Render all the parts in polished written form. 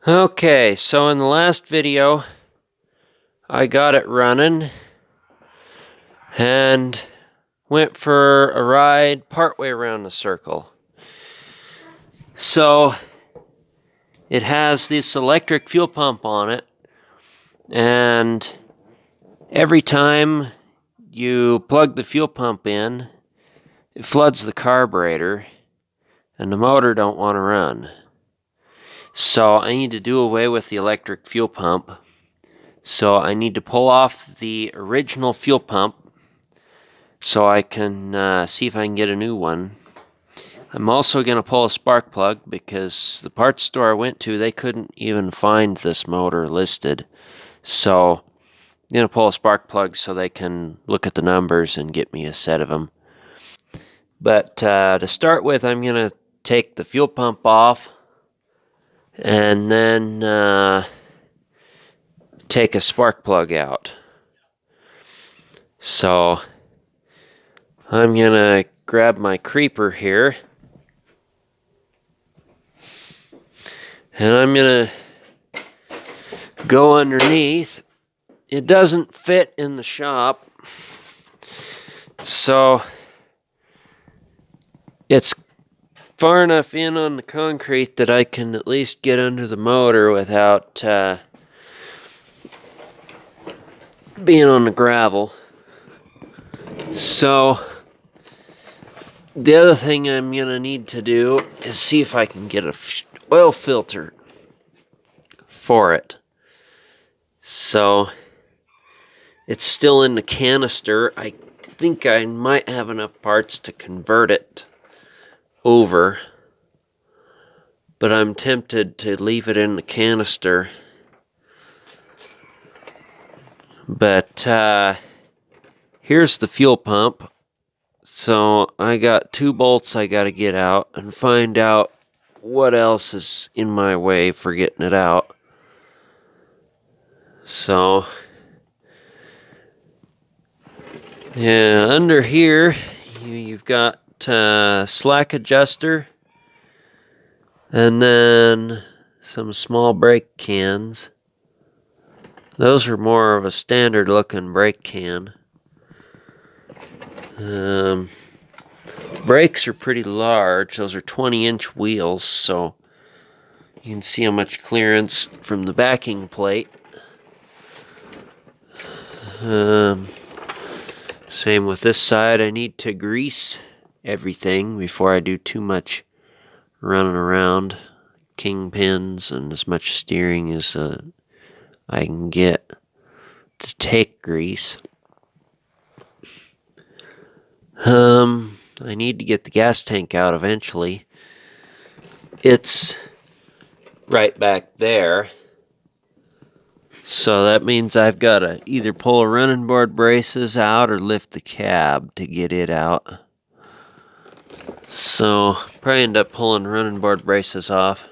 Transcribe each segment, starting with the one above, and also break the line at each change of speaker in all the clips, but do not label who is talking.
Okay, so in the last video, I got it running and went for a ride partway around the circle. So it has this electric fuel pump on it, and every time you plug the fuel pump in, it floods the carburetor, and the motor don't want to run. So I need to do away with the electric fuel pump. So I need to pull off the original fuel pump so I can see if I can get a new one. I'm also going to pull a spark plug because the parts store I went to, they couldn't even find this motor listed. So I'm going to pull a spark plug so they can look at the numbers and get me a set of them. But to start with, I'm going to take the fuel pump off and then take a spark plug out. So I'm going to grab my creeper here, and I'm going to go underneath. It doesn't fit in the shop, so it's far enough in on the concrete that I can at least get under the motor without being on the gravel. So the other thing I'm going to need to do is see if I can get an oil filter for it. So it's still in the canister. I think I might have enough parts to convert it over, but I'm tempted to leave it in the canister. But here's the fuel pump. So I got 2 bolts I got to get out and find out what else is in my way for getting it out. So yeah, under here you've got slack adjuster and then some small brake cans. Those are more of a standard looking brake can. Brakes are pretty large. Those are 20-inch wheels, so you can see how much clearance from the backing plate. Same with this side. I need to grease everything before I do too much running around. Kingpins and as much steering as I can get to take grease. I need to get the gas tank out eventually. It's right back there. So that means I've got to either pull a running board braces out or lift the cab to get it out. So probably end up pulling running board braces off.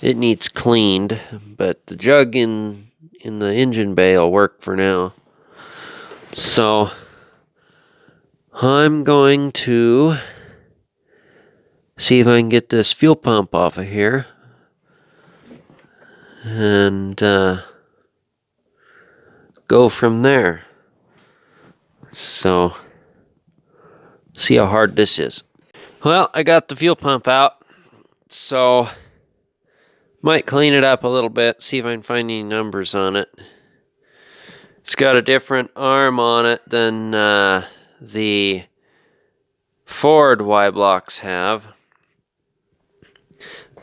It needs cleaned, but the jug in the engine bay will work for now. So I'm going to see if I can get this fuel pump off of here and go from there. So see how hard this is. Well, I got the fuel pump out, so might clean it up a little bit, see if I can find any numbers on it. It's got a different arm on it than the Ford Y-blocks have.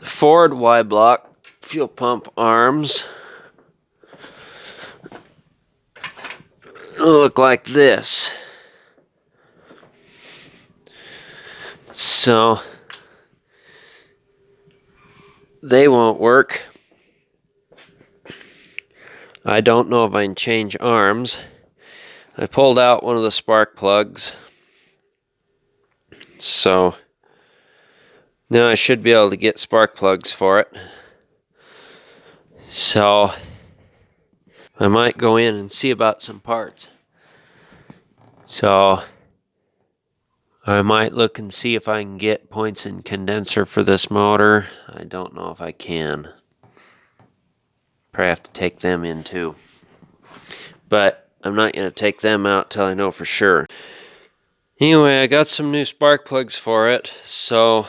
The Ford Y-block fuel pump arms look like this. So they won't work. I don't know if I can change arms. I pulled out one of the spark plugs. So now I should be able to get spark plugs for it. So I might go in and see about some parts. So I might look and see if I can get points in condenser for this motor. I don't know if I can. Probably have to take them in too. But I'm not going to take them out till I know for sure. Anyway, I got some new spark plugs for it, so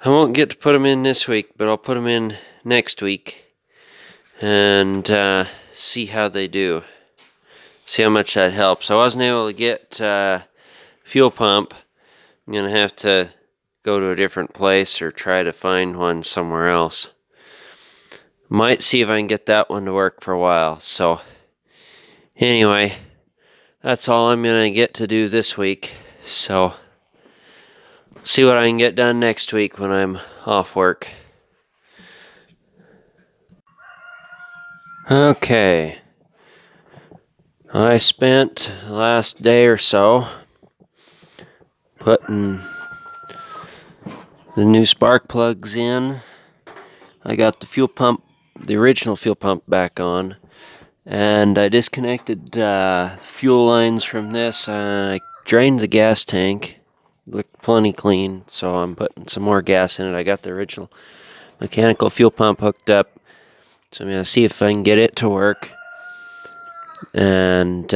I won't get to put them in this week, but I'll put them in next week and see how they do. See how much that helps. I wasn't able to get fuel pump. I'm going to have to go to a different place or try to find one somewhere else. Might see if I can get that one to work for a while. So anyway, that's all I'm going to get to do this week. So see what I can get done next week when I'm off work. Okay. I spent the last day or so putting the new spark plugs in. I got the fuel pump, the original fuel pump back on, and I disconnected fuel lines from this. I drained the gas tank. Looked plenty clean, so I'm putting some more gas in it. I got the original mechanical fuel pump hooked up, so I'm going to see if I can get it to work and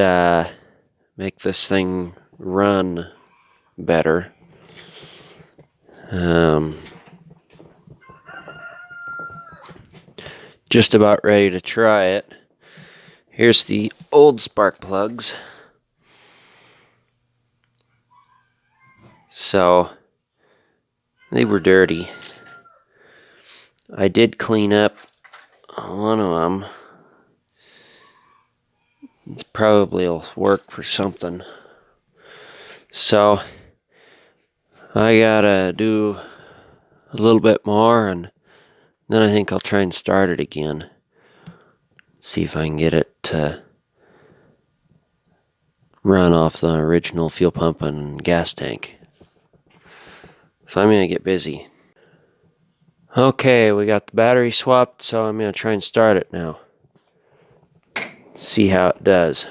make this thing run better. Just about ready to try it. Here's the old spark plugs. So they were dirty. I did clean up one of them. It probably will work for something. So I gotta do a little bit more, and then I think I'll try and start it again. See if I can get it to run off the original fuel pump and gas tank. So I'm gonna get busy. Okay, we got the battery swapped, so I'm gonna try and start it now. See how it does.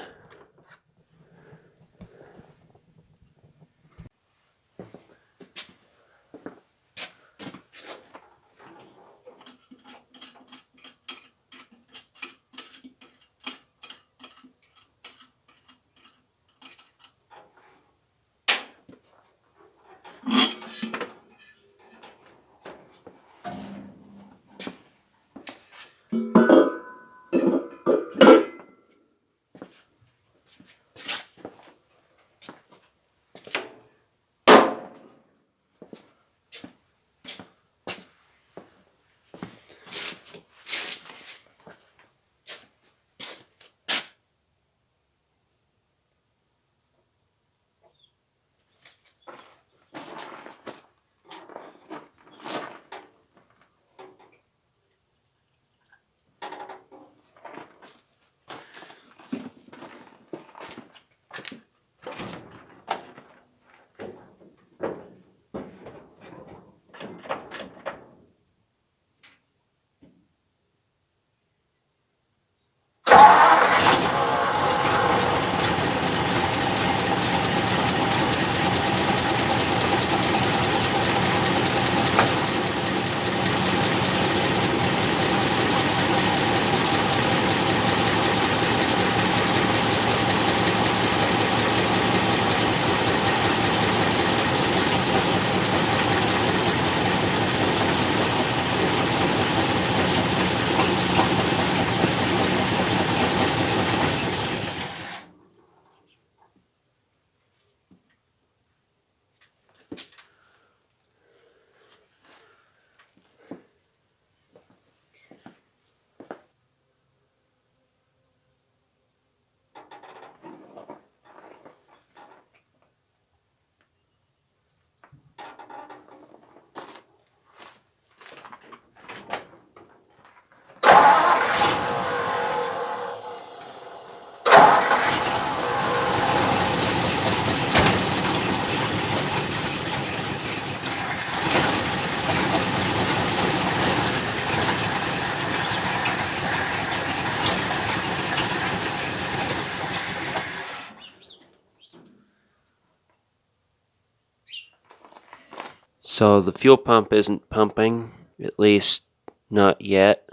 So the fuel pump isn't pumping, at least not yet.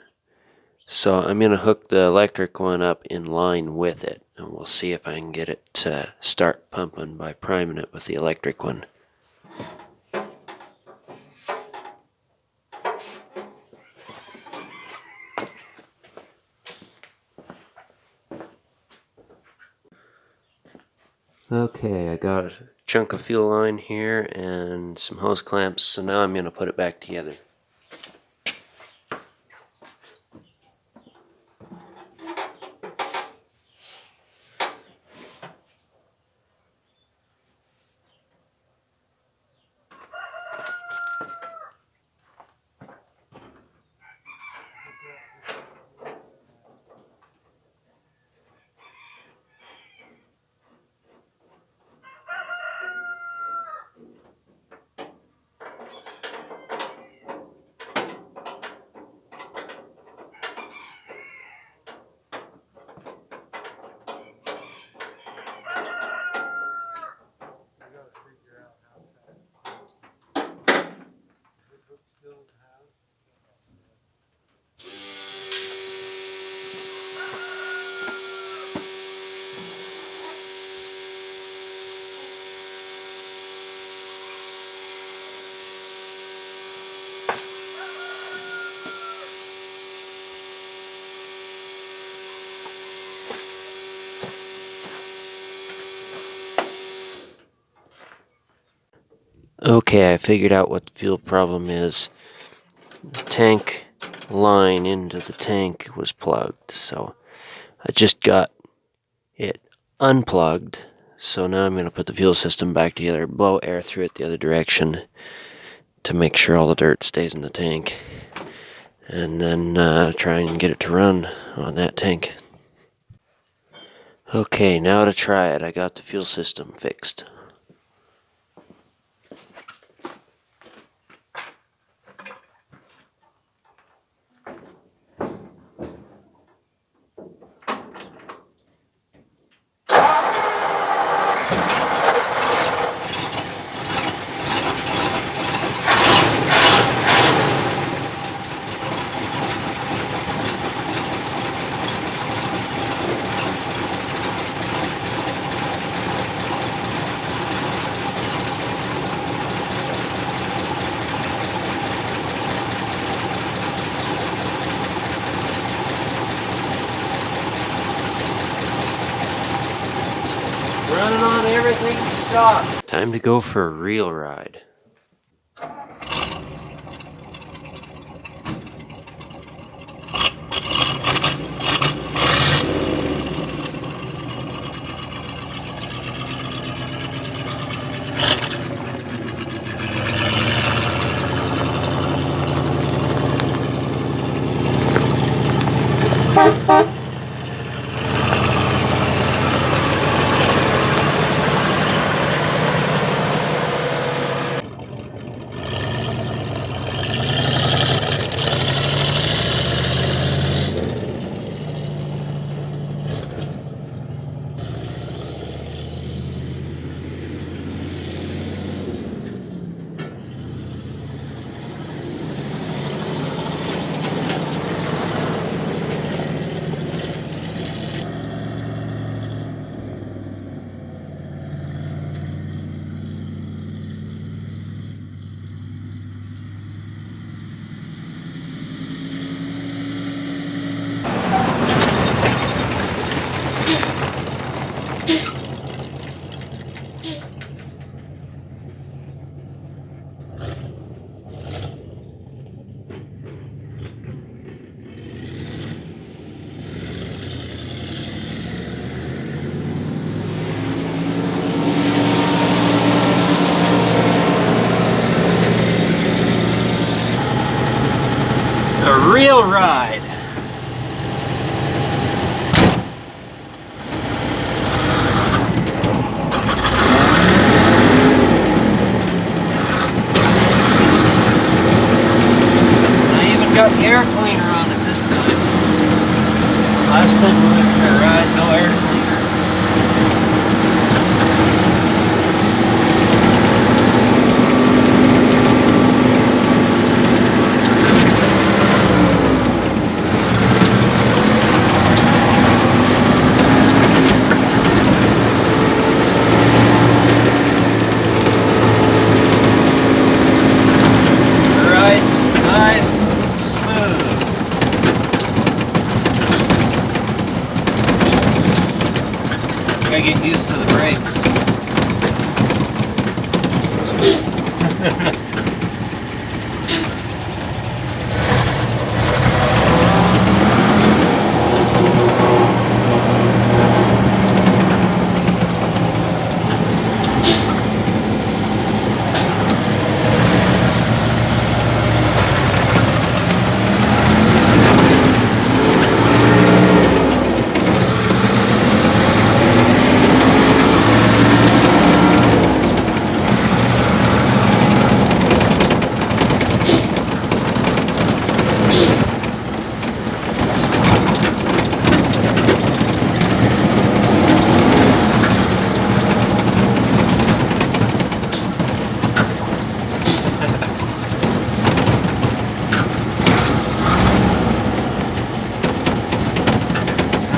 So I'm going to hook the electric one up in line with it, and we'll see if I can get it to start pumping by priming it with the electric one. Okay, I got a chunk of fuel line here and some hose clamps, so now I'm going to put it back together. Okay, I figured out what the fuel problem is. The tank line into the tank was plugged, so I just got it unplugged. So now I'm going to put the fuel system back together, blow air through it the other direction to make sure all the dirt stays in the tank, and then try and get it to run on that tank. Okay, now to try it. I got the fuel system fixed. Running on everything stock. Time to go for a real ride. A real ride. I even got the air cleaner on it this time. Last time we went for a ride, no air cleaner. brakes.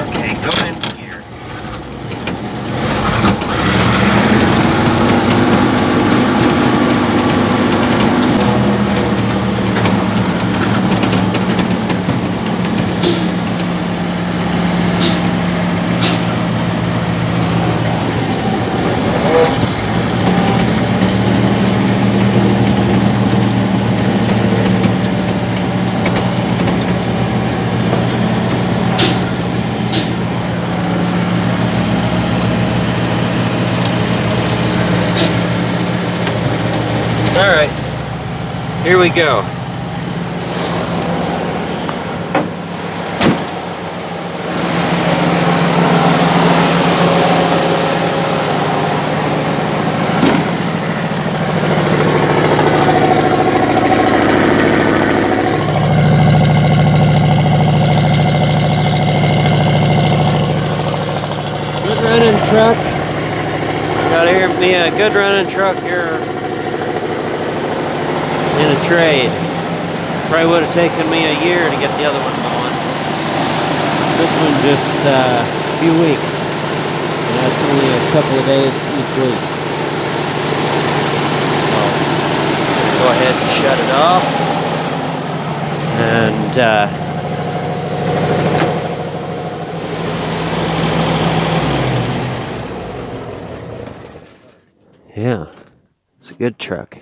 Okay, go in here. All right, here we go. Good running truck. Gotta hear me a good running truck here. In a trade. Probably would have taken me a year to get the other one going. This one just a few weeks. And that's only a couple of days each week. So, go ahead and shut it off. And yeah, it's a good truck.